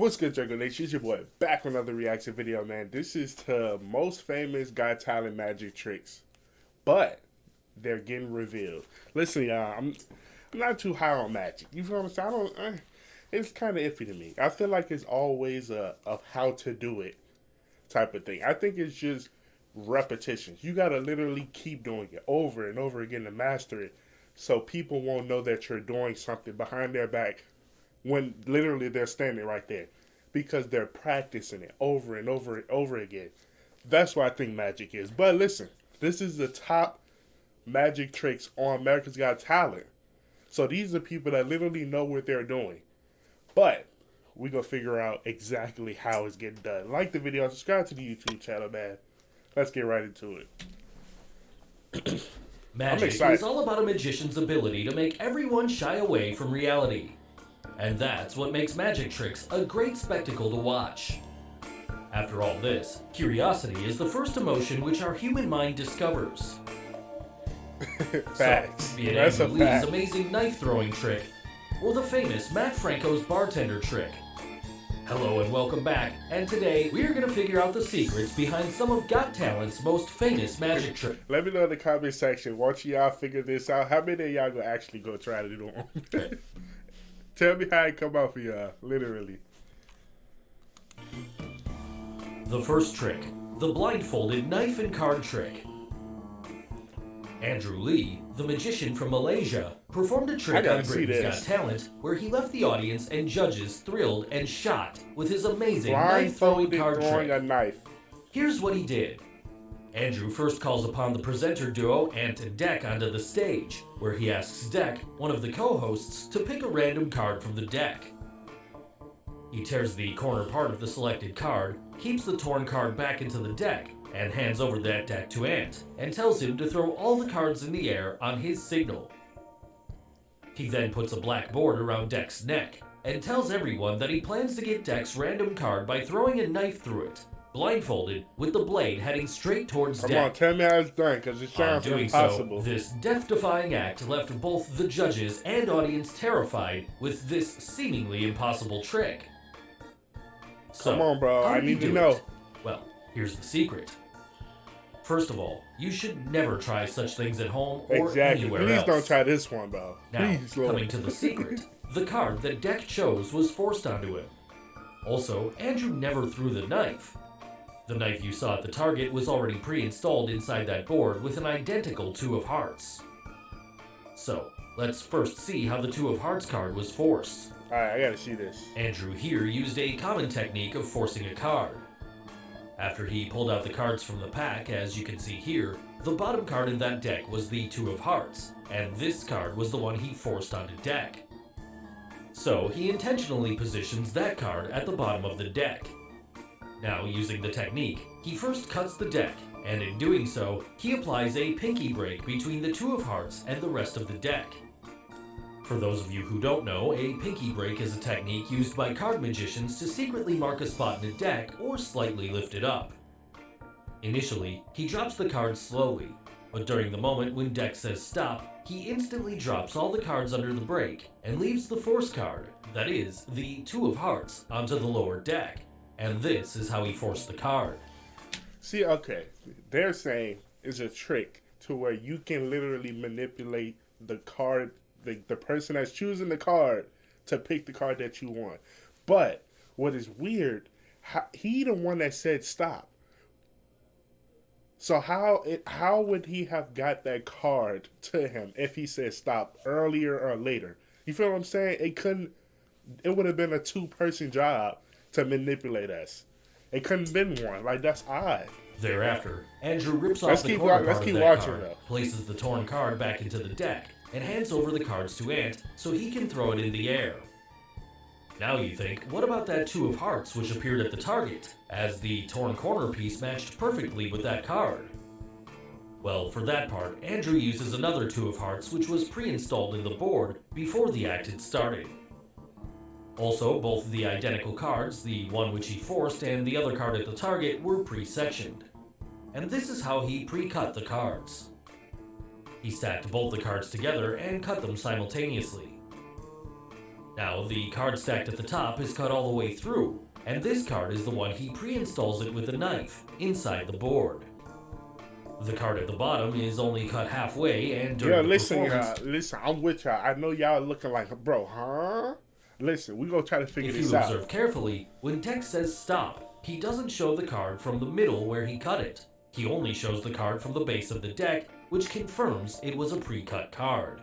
What's good, Jungle Nation? It's your boy back with another reaction video, man. This is the most famous Got Talent magic tricks, but they're getting revealed. Listen, y'all, I'm not too high on magic. You feel what I'm saying? It's kind of iffy to me. I feel like it's always a of how to do it type of thing. I think it's just repetitions. You gotta literally keep doing it over and over again to master it, so people won't know that you're doing something behind their back when literally they're standing right there because they're practicing it over and over and over again. That's what I think magic is. But listen, this is the top magic tricks on America's Got Talent. So these are people that literally know what they're doing. But we gonna figure out exactly how it's getting done. Like the video, subscribe to the YouTube channel, man. Let's get right into it. Magic is all about a magician's ability to make everyone shy away from reality. And that's what makes magic tricks a great spectacle to watch. After all this, curiosity is the first emotion which our human mind discovers. Facts. So, be it Andrew Lee's amazing knife-throwing trick, or the famous Matt Franco's bartender trick. Hello and welcome back, and today we're going to figure out the secrets behind some of Got Talent's most famous magic tricks. Let me know in the comment section, once y'all figure this out, how many of y'all gonna actually go try to do them? Tell me how it come out for y'all, literally. The first trick, the blindfolded knife and card trick. Andrew Lee, the magician from Malaysia, performed a trick on Britain's Got Talent where he left the audience and judges thrilled and shocked with his amazing knife-throwing card trick. A knife. Here's what he did. Andrew first calls upon the presenter duo Ant and Deck onto the stage, where he asks Deck, one of the co-hosts, to pick a random card from the deck. He tears the corner part of the selected card, keeps the torn card back into the deck, and hands over that deck to Ant, and tells him to throw all the cards in the air on his signal. He then puts a black board around Deck's neck, and tells everyone that he plans to get Deck's random card by throwing a knife through it, blindfolded, with the blade heading straight towards Deck. Come on, tell me how it's done, because it sounds impossible. So, this death-defying act left both the judges and audience terrified with this seemingly impossible trick. So, come on, bro, I need to know. Well, here's the secret. First of all, you should never try such things at home or anywhere else. Please don't try this one, bro. Now, coming to the secret, the card that Deck chose was forced onto him. Also, Andrew never threw the knife. The knife you saw at the target was already pre-installed inside that board with an identical Two of Hearts. So, let's first see how the Two of Hearts card was forced. Alright, I gotta see this. Andrew here used a common technique of forcing a card. After he pulled out the cards from the pack, as you can see here, the bottom card in that deck was the Two of Hearts, and this card was the one he forced onto Deck. So, he intentionally positions that card at the bottom of the deck. Now, using the technique, he first cuts the deck, and in doing so, he applies a pinky break between the Two of Hearts and the rest of the deck. For those of you who don't know, a pinky break is a technique used by card magicians to secretly mark a spot in a deck or slightly lift it up. Initially, he drops the cards slowly, but during the moment when Deck says stop, he instantly drops all the cards under the break and leaves the force card, that is, the Two of Hearts, onto the lower deck. And this is how he forced the card. See, okay, they're saying it's a trick to where you can literally manipulate the card, the person that's choosing the card to pick the card that you want. But what is weird, he the one that said stop. So how would he have got that card to him if he said stop earlier or later? You feel what I'm saying? It would have been a two-person job to manipulate us. It couldn't have been one. Like, that's odd. Thereafter, Andrew rips off the corner part of that card, places the torn card back into the deck, and hands over the cards to Ant so he can throw it in the air. Now you think, what about that Two of Hearts which appeared at the target, as the torn corner piece matched perfectly with that card? Well, for that part, Andrew uses another Two of Hearts which was pre-installed in the board before the act had started. Also, both of the identical cards, the one which he forced and the other card at the target, were pre-sectioned. And this is how he pre-cut the cards. He stacked both the cards together and cut them simultaneously. Now, the card stacked at the top is cut all the way through, and this card is the one he pre-installs it with a knife inside the board. The card at the bottom is only cut halfway, and during the performance... listen, I'm with y'all. I know y'all looking like, bro, huh? Listen, we gonna try to figure this out. If you observe carefully, when Dex says stop, he doesn't show the card from the middle where he cut it. He only shows the card from the base of the deck, which confirms it was a pre-cut card.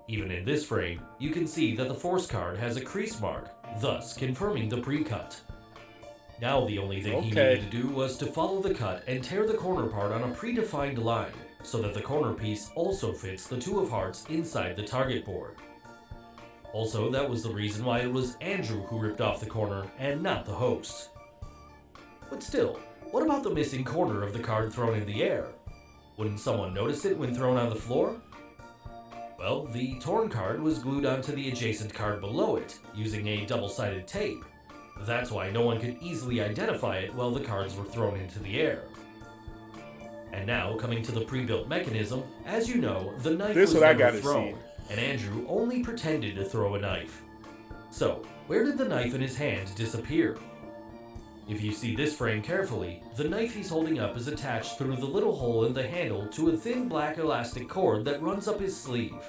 Even in this frame, you can see that the force card has a crease mark, thus confirming the pre-cut. Now the only thing he needed to do was to follow the cut and tear the corner part on a predefined line, so that the corner piece also fits the 2 of hearts inside the target board. Also, that was the reason why it was Andrew who ripped off the corner and not the host. But still, what about the missing corner of the card thrown in the air? Wouldn't someone notice it when thrown on the floor? Well, the torn card was glued onto the adjacent card below it, using a double-sided tape. That's why no one could easily identify it while the cards were thrown into the air. And now, coming to the pre-built mechanism, as you know, the knife was never thrown, and Andrew only pretended to throw a knife. So, where did the knife in his hand disappear? If you see this frame carefully, the knife he's holding up is attached through the little hole in the handle to a thin black elastic cord that runs up his sleeve.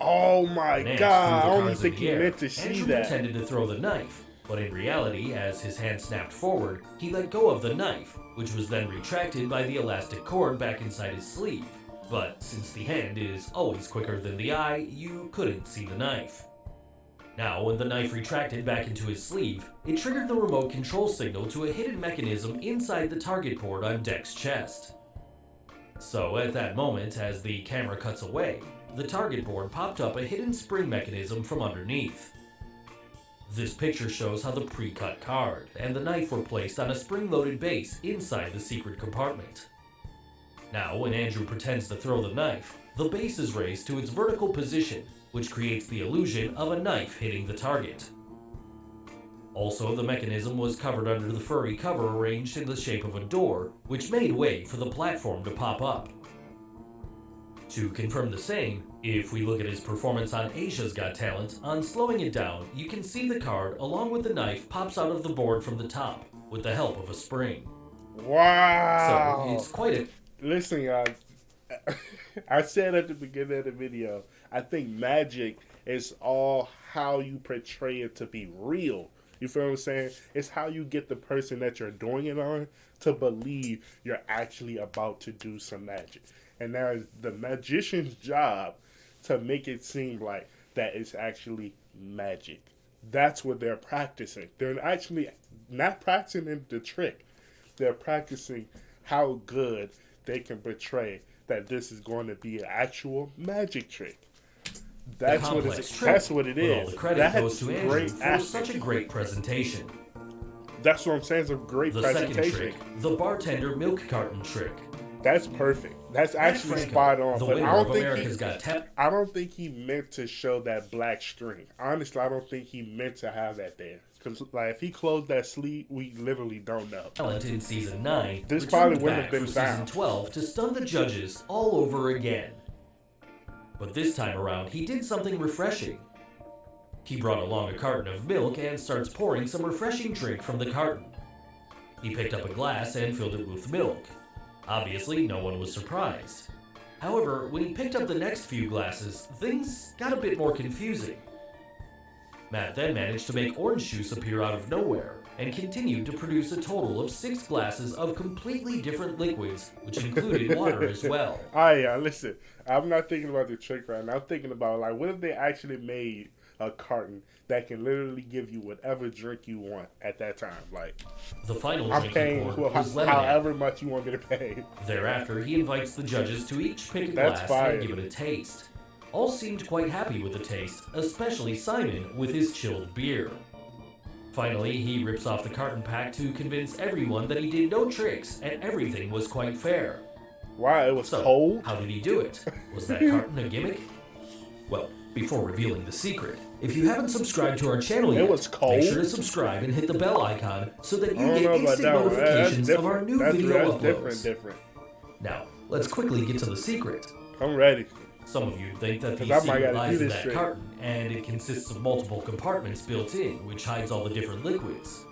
Oh my god, I don't think he meant to see Andrew that. Pretended to throw the knife, but in reality, as his hand snapped forward, he let go of the knife, which was then retracted by the elastic cord back inside his sleeve. But since the hand is always quicker than the eye, you couldn't see the knife. Now, when the knife retracted back into his sleeve, it triggered the remote control signal to a hidden mechanism inside the target board on Deck's chest. So at that moment, as the camera cuts away, the target board popped up a hidden spring mechanism from underneath. This picture shows how the pre-cut card and the knife were placed on a spring-loaded base inside the secret compartment. Now, when Andrew pretends to throw the knife, the base is raised to its vertical position, which creates the illusion of a knife hitting the target. Also, the mechanism was covered under the furry cover arranged in the shape of a door, which made way for the platform to pop up. To confirm the same, if we look at his performance on Asia's Got Talent, on slowing it down, you can see the card along with the knife pops out of the board from the top, with the help of a spring. Wow! So, it's quite a... Listen, y'all, I said at the beginning of the video, I think magic is all how you portray it to be real. You feel what I'm saying? It's how you get the person that you're doing it on to believe you're actually about to do some magic. And now it's the magician's job to make it seem like that it's actually magic. That's what they're practicing. They're actually not practicing the trick. They're practicing how good they can portray that this is going to be an actual magic trick. That's what it is. That's what it is. All the credit goes to Andrew for such a great presentation. That's what I'm saying. It's a great presentation. The second trick, the bartender milk carton trick. That's perfect. That's actually spot on. But I don't think he meant to show that black string. Honestly, I don't think he meant to have that there. Because like, if he closed that sleeve, we literally don't know. Talent in season 9. This probably wouldn't have been found. Season 12 to stun the judges all over again. But this time around, he did something refreshing. He brought along a carton of milk and starts pouring some refreshing drink from the carton. He picked up a glass and filled it with milk. Obviously, no one was surprised. However, when he picked up the next few glasses, things got a bit more confusing. Matt then managed to make orange juice appear out of nowhere, and continued to produce a total of 6 glasses of completely different liquids, which included water as well. Listen, I'm not thinking about the trick right now. I'm thinking about, like, what if they actually made a carton that can literally give you whatever drink you want at that time? Like, the final drink he poured was lemonade. However much you want me to pay. Thereafter, he invites the judges to each pick a glass and give it a taste. All seemed quite happy with the taste, especially Simon with his chilled beer. Finally, he rips off the carton pack to convince everyone that he did no tricks and everything was quite fair. Wow, it was cold? How did he do it? Was that carton a gimmick? Well, before revealing the secret, if you haven't subscribed to our channel yet, make sure to subscribe and hit the bell icon so that you get instant notifications of our new video uploads. Different. Now, let's quickly get to the secret. I'm ready. Some of you think that the 'Cause I might secret gotta lies do in this that trick. carton, and it consists of multiple compartments built in, which hides all the different liquids.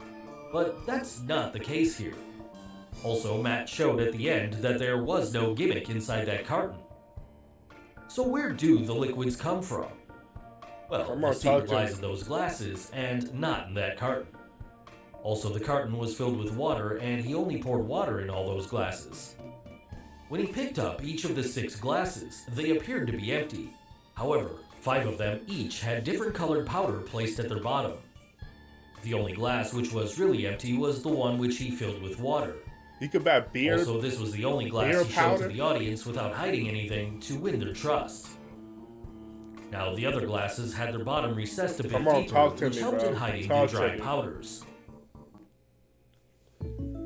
But that's not the case here. Also, Matt showed at the end that there was no gimmick inside that carton. So where do the liquids come from? Well, Come the on, secret talk to lies me. in those glasses, and not in that carton. Also, the carton was filled with water, and he only poured water in all those glasses. When he picked up each of the 6 glasses, they appeared to be empty. However, 5 of them each had different colored powder placed at their bottom. The only glass which was really empty was the one which he filled with water. You could buy beer. Also, this was the only glass beer he showed to powder? the audience without hiding anything to win their trust. Now, the other glasses had their bottom recessed a bit Come on, deeper, talk to which me, helped bro. in hiding Talk the to dry me. powders.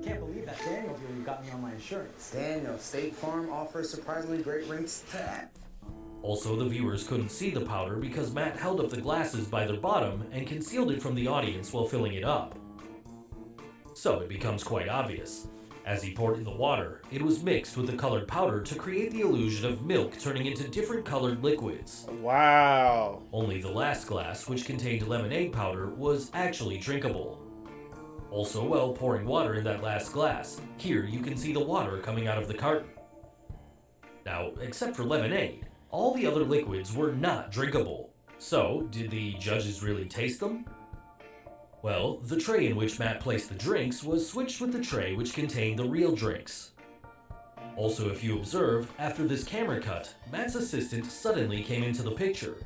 Can't believe that Daniel deal you got me on my insurance. Daniel, State Farm offers surprisingly great rates to that. Also, the viewers couldn't see the powder because Matt held up the glasses by their bottom and concealed it from the audience while filling it up. So it becomes quite obvious. As he poured in the water, it was mixed with the colored powder to create the illusion of milk turning into different colored liquids. Wow. Only the last glass, which contained lemonade powder, was actually drinkable. Also, while pouring water in that last glass, here you can see the water coming out of the carton. Now, except for lemonade, all the other liquids were not drinkable. So, did the judges really taste them? Well, the tray in which Matt placed the drinks was switched with the tray which contained the real drinks. Also, if you observe, after this camera cut, Matt's assistant suddenly came into the picture.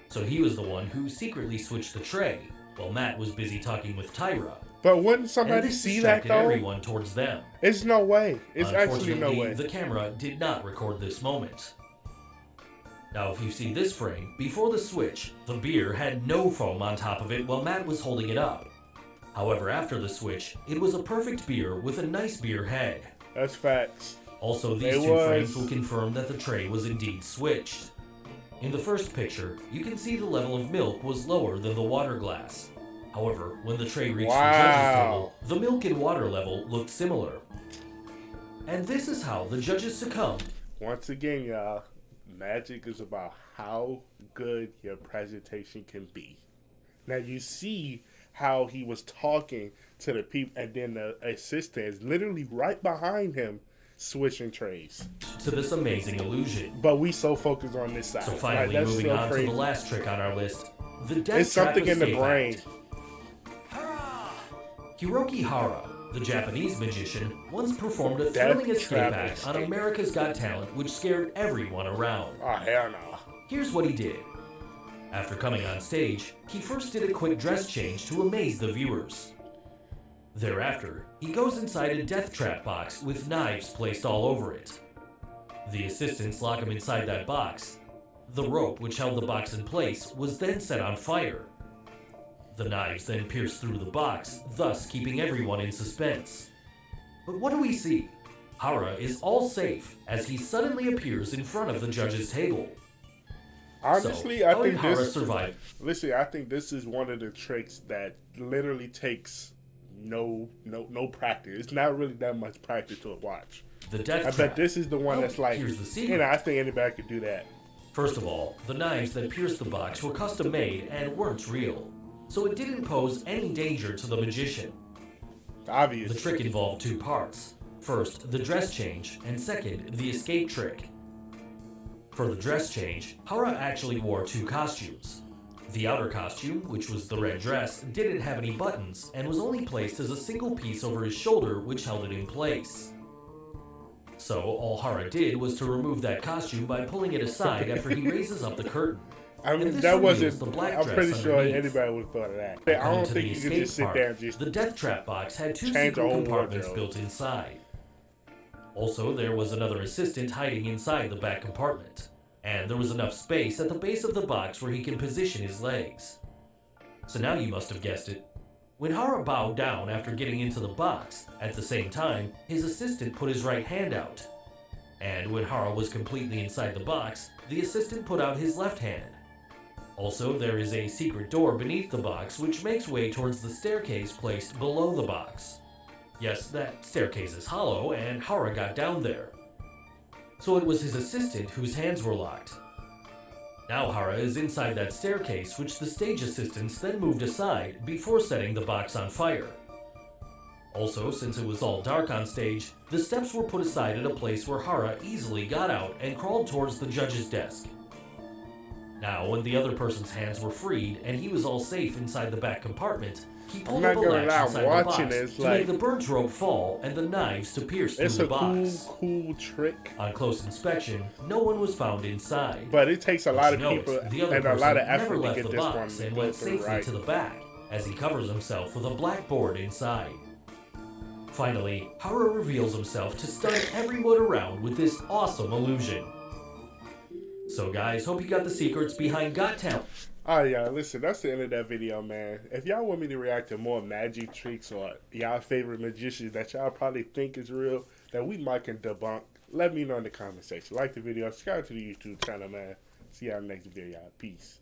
So he was the one who secretly switched the tray, while Matt was busy talking with Tyra. But wouldn't And somebody this see that distracted though? everyone towards them. It's no way. It's actually no Unfortunately, way. the camera did not record this moment. Now, if you see this frame, before the switch, the beer had no foam on top of it while Matt was holding it up. However, after the switch, it was a perfect beer with a nice beer head. That's facts. Also, these It two was. frames will confirm that the tray was indeed switched. In the first picture, you can see the level of milk was lower than the water glass. However, when the tray reached the judges' table, the milk and water level looked similar. And this is how the judges succumbed. Once again, y'all, magic is about how good your presentation can be. Now you see how he was talking to the people, and then the assistant is literally right behind him, switching trays. To this amazing illusion. But we so focused on this side. So Like, finally, that's moving so on crazy. to the last trick on our list, the death It's something trap in the escape brain. act. Hiroki Hara, the Japanese magician, once performed a Death thrilling escape trap act on escape. America's Got Talent, which scared everyone around. Oh hell no! Here's what he did. After coming on stage, he first did a quick dress change to amaze the viewers. Thereafter, he goes inside a death trap box with knives placed all over it. The assistants lock him inside that box. The rope which held the box in place was then set on fire. The knives then pierce through the box, thus keeping everyone in suspense. But what do we see? Hara is all safe as he suddenly appears in front of the judge's table. Honestly, So, I how did think Hara this. survive? Listen, I think this is one of the tricks that literally takes no practice. It's not really that much practice to watch. The death I trap. bet this is the one Well, that's like, here's the secret. I think anybody could do that. First of all, the knives that pierced the box were custom made and weren't real, so it didn't pose any danger to the magician. Obvious. The trick involved 2 parts. First, the dress change, and second, the escape trick. For the dress change, Hara actually wore 2 costumes. The outer costume, which was the red dress, didn't have any buttons and was only placed as a single piece over his shoulder which held it in place. So all Hara did was to remove that costume by pulling it aside after he raises up the curtain. I mean, And this that reveals wasn't. the black I'm dress pretty sure underneath. anybody would have thought of that. I Coming don't to think the you could escape just sit part, there and just. the death trap box had 2 change the secret whole compartments wardrobe. built inside. Also, there was another assistant hiding inside the back compartment, and there was enough space at the base of the box where he can position his legs. So now you must have guessed it. When Hara bowed down after getting into the box, at the same time, his assistant put his right hand out. And when Hara was completely inside the box, the assistant put out his left hand. Also, there is a secret door beneath the box which makes way towards the staircase placed below the box. Yes, that staircase is hollow, and Hara got down there. So it was his assistant whose hands were locked, Now Hara is inside that staircase, which the stage assistants then moved aside before setting the box on fire. Also, since it was all dark on stage, the steps were put aside at a place where Hara easily got out and crawled towards the judge's desk. Now, when the other person's hands were freed and he was all safe inside the back compartment, he pulled up a latch inside the box to make the birch rope fall and the knives to pierce through the box. It's a cool trick. On close inspection, no one was found inside. But it takes a lot of people and a lot of effort never to left get the this box one and built went through safely right. to the back as he covers himself with a blackboard inside. Finally, Hara reveals himself to stun everyone around with this awesome illusion. So guys, hope you got the secrets behind Got Talent. Alright, y'all, listen, that's the end of that video, man. If y'all want me to react to more magic tricks or y'all favorite magicians that y'all probably think is real, that we might can debunk, let me know in the comment section. Like the video, subscribe to the YouTube channel, man. See y'all next video, y'all. Peace.